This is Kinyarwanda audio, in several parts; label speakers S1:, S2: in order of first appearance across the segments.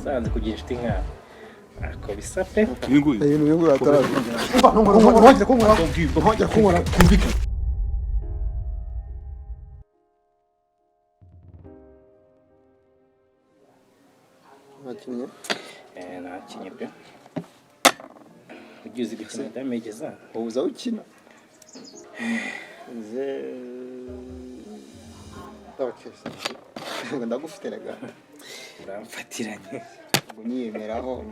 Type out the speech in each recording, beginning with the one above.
S1: Sanze kugira inshuti nka ako bisape.
S2: Ibinguyu.
S3: Ibinguyu ataraje. Ntongera kunkora. Kumvika. Nakinye.
S1: Nakinye pe. Ugize gukina damage za.
S3: Uza ukina. Okay. Ndagufite rega.
S1: Uramfatiranye.
S3: Ngo nyiyemeraho.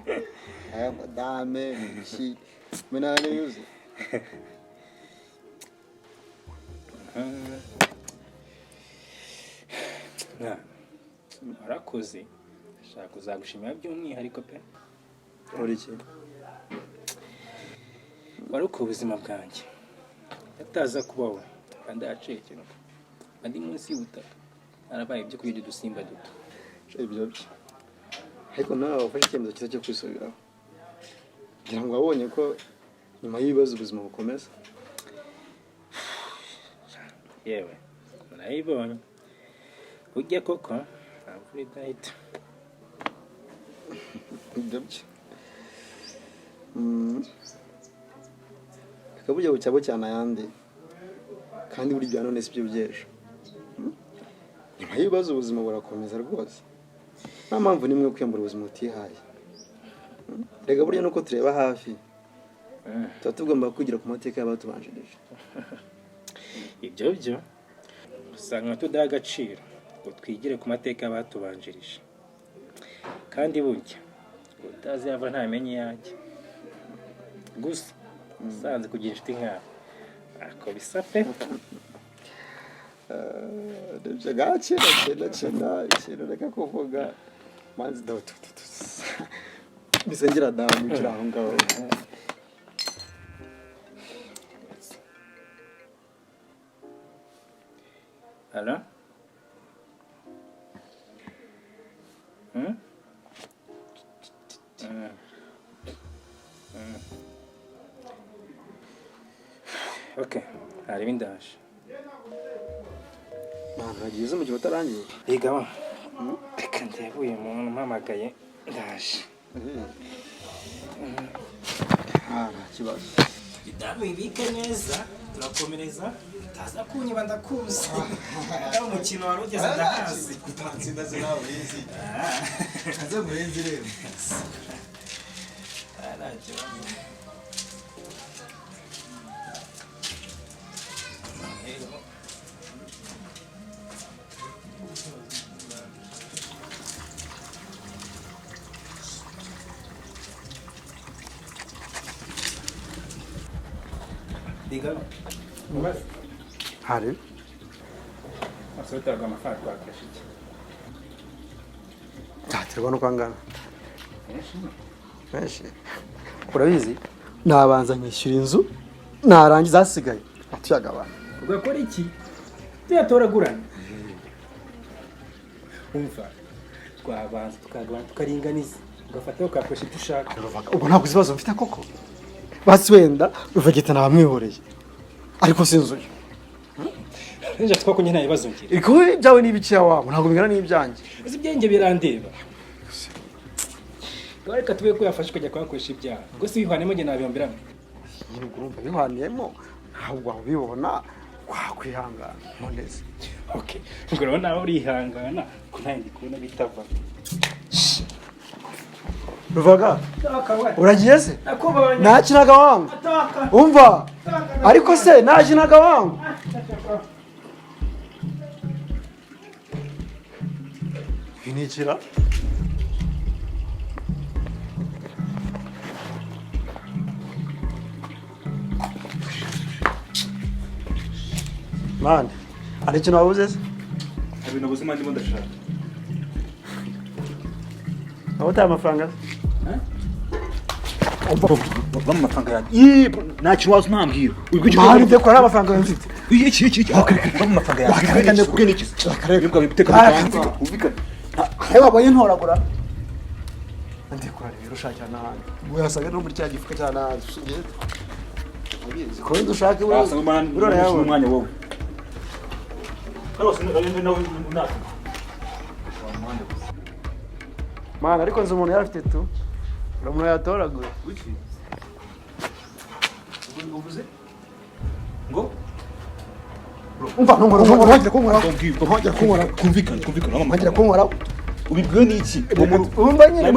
S3: Aya madame nishi. Menane yuzi.
S1: Arakoze. Shaka kuzagushimira by'umwihariko pe.
S3: Uri iki?
S1: Wari uko ubuzima bwanjye. Ataza kubaho. Kandi acekera. Andi munsi y'ubutaka. Arabaye ibyo kuyije dusimba duto.
S3: Ibyo byo. Ariko nawe wafashe icyemezo cyiza cyo kwisubiraho. Ngira ngo wabonye ko nyuma y'ibibazo ubuzima bukomeza.
S1: Yewe. Nayibonye. Ujye koko. Amfuri dahita.
S3: Ibyo byo. Akaburyo bucyabo cyane ayandi. Kandi buri bya none si byo byejo. Nyuma y'ibibazo ubuzima burakomeza rwose. Nta mpamvu nimwe kwiyambura ubuzima utihaye. Rega burya nuko tureba hafi. Tuba tugomba kwigira ku mateka y'abatubanjirije.
S1: Ibyo byo usanga tudaha agaciro ngo twigire ku mateka y'abatubanjirije. Kandi burya utazi yava ntamenye yajya. Gusa sanze kugira inshuti nka ako bisape.
S3: Ndebye gace cyenda ikintu reka kuvuga manzi dawo misengera dawo mucira aho ngaho.
S1: Hello? Okay, hari bindaje.
S3: Nagize mu gihe utarangiye.
S1: Rega wa. Reka ndebuye umuntu mpamagaye ndaje.
S3: Kibazo.
S1: Idabu ibike neza, turakomereza. Taza kunyiba ndakuzi. Aho umukino wari ugeze ndahazi.
S3: Kutatsinda zinawe izi. Kaze murenzi rero.
S1: Araje. Diga. Mas
S3: Hari.
S1: Asota amafaranga twakashije.
S3: Taterwa no kwangana. Meshi. Urabizi? Nabanza nyishyura inzu narangiza asigaye. Atuyagabana.
S1: Ugakora iki? Tuyatoragurana. Umva. Twabanza tukagabana tukaringaniza. Ugafataho kakoshi dushaka.
S3: Ubwo ntabwo zibazo mfite koko. Basi wenda uvagita nabamwihoreye. Ariko sinzuye.
S1: Nje twakunye nta bibazo ngira.
S3: Iko byawe n'ibiki yawe ntabwo bingana n'ibyanjye.
S1: Uzi byenge birandeba. Reka tube ko yafashwe kujya kwakoresha ibyaha. Ngo si bihanemo nge nabiyombiramo.
S3: Yini urumva bihaniyemo ntabwo ubibona kwakwihangana noneze.
S1: Okay. Ngo rero nawe urihangana ko nta ndi kubona bitava.
S3: Ruvaga. Uragiye se? Nakinaga wangu. Umva. Ariko se nakinaga wangu. Finicira. Man, ari cyo nabuze se?
S2: Ibintu buzima ndimo ndashaka.
S3: Abota amafaranga.
S2: Bamwe amafaranga yanjye. Nta kintu wazo ntambwira.
S3: Mari de kora amafaranga mfite.
S2: Iki. Bamwe amafaranga yanjye. Reka ndekubwira iki? Reka biteka bitanze. Ubikana.
S3: Hewa boye ntoragura. Ndikora rero ushaka nahandi. Uyasaga no muri cya gifuka cyane asugiye. Ko dushaka we.
S2: Urora yawe umwanya wowe. Karose nawe
S3: Mana ariko nzi umuntu yari afite tu. Umuntu yatoraguye.
S2: Wiki. Uvuze? Ngo?
S3: Umva ntongora ntongera kunkora.
S2: Ntongera kunkora. Kumvikana.
S3: Ntongera kunkora.
S2: Ubibwiwe n'iki?
S3: Umva nyine.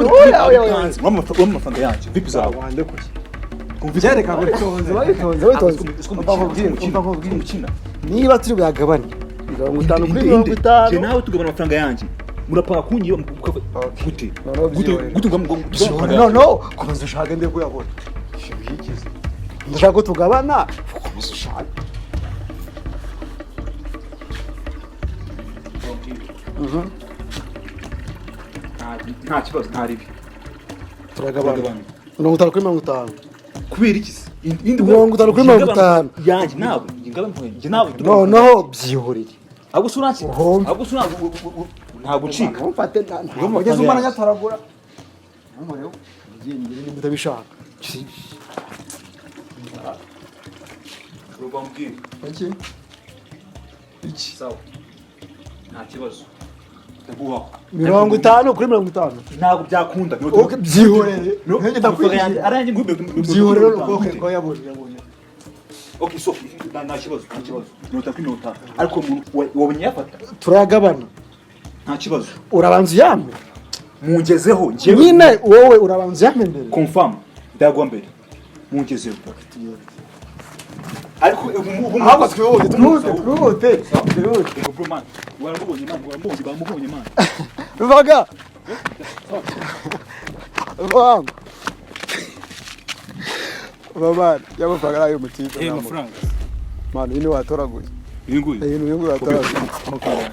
S2: Mama amafaranga yanjye. Vipi zawe?
S3: Wande kuki. Kumvikana bitonze. Umva nkubwire. Niba turi buyagabane 50 kuri 50.
S2: Je nawe tugabana amafaranga yanjye. Murapanga kunyiba gute?
S3: No. Komeza ushaka ndi kuyabona. Shibikize. Ndashaka ko tugabana. Komeza ushaka.
S2: Nta kibazo nta ribi.
S3: Turagabana. 50 kuri 50.
S2: Kubera iki se?
S3: 50 kuri 50.
S2: Yanjye nawe, njye nawe.
S3: No byihorere.
S2: Ahubwo sunansi. Ahubwo sunansi nta gucika.
S3: Umfate ntabwo ugeze umwana nyataragura. Umureo. Ngiye mutabishaka.
S2: Rubambwira.
S3: Iki?
S2: Sawa. Nta kibazo. Ndaguha.
S3: 50 kuri 50.
S2: Ntabwo byakunda.
S3: Byihorere. Nenge
S2: ndakwiriye. Aranje ngube.
S3: Byihorere ukoke ko yabonye.
S2: Okay, so nta kibazo. Nota kuri nota. Ariko wabonye yafata.
S3: Turagabana.
S2: Nta kibazo.
S3: Urabanza yamwe.
S2: Mungezeho njyewe.
S3: Nyine wowe urabanza yamwe mbere.
S2: Confirm. Ndagwa mbere. Mungezeho. Ariko
S3: ahubwo twihute.
S2: Bro man, waramubonye man.
S3: Ruvaga. Ruvaga. Baba, yabafaga ayo mutito.
S1: Amafaranga.
S3: Mano, ino watoraguye.
S2: Yinguye.
S3: Ino watoraguye.
S1: Amafaranga.